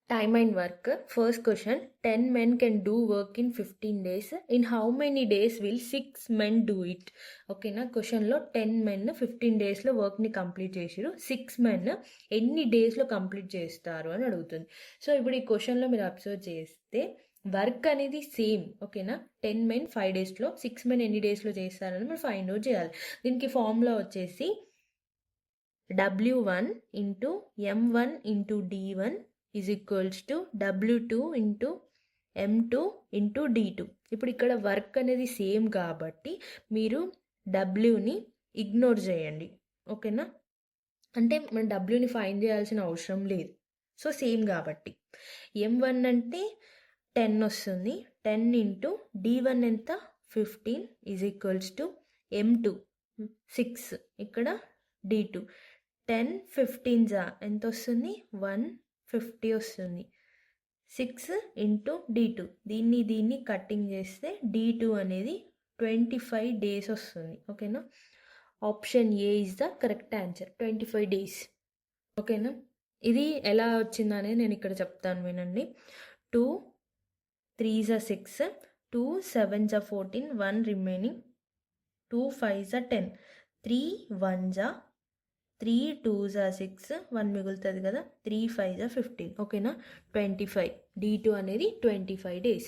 Time and work. First question, 10 men can do work in 15 days. In how many days will 6 men do it? ఓకేనా, క్వశ్చన్లో 10 men 15 డేస్లో వర్క్ని complete చేసిరు, 6 men ఎన్ని డేస్లో complete చేస్తారు అని అడుగుతుంది. సో ఇప్పుడు ఈ క్వశ్చన్లో మీరు అబ్జర్వ్ చేస్తే వర్క్ అనేది సేమ్. ఓకేనా, 10 men 5 డేస్లో, 6 men ఎన్ని డేస్లో చేస్తారని మీరు ఫైండ్ అవుట్ చేయాలి. దీనికి ఫార్ములా వచ్చేసి W1 into M1 into D1 is equals to W2 into M2 into D2. ఇప్పుడు ఇక్కడ వర్క్ అనేది సేమ్ కాబట్టి మీరు డబ్ల్యూని ఇగ్నోర్ చేయండి. ఓకేనా, అంటే మనం డబ్ల్యూని ఫైండ్ చేయాల్సిన అవసరం లేదు. సో సేమ్ కాబట్టి M1 అంటే 10 వస్తుంది, 10 ఇంటూ D1 ఎంత 15 ఈజ్ ఈక్వల్స్ టు M2 6, ఇక్కడ D2 10 15 ఎంత వస్తుంది 150 వస్తుంది. 6 ఇంటూ D2, దీన్ని కట్టింగ్ చేస్తే D2 అనేది 25 డేస్ వస్తుంది. ఓకేనా, option A is the correct answer, 25 days. ఓకేనా, ఇది ఎలా వచ్చిందనేది నేను ఇక్కడ చెప్తాను వినండి. 2 3s are 6, 2 7s are 14, 1 remaining, 2 5s are 10, 3 1s are 3 2s are 6, 1 మిగులుతుంది కదా, 3 5s are 15. ఓకేనా, 25, D2 అనేది 25 డేస్.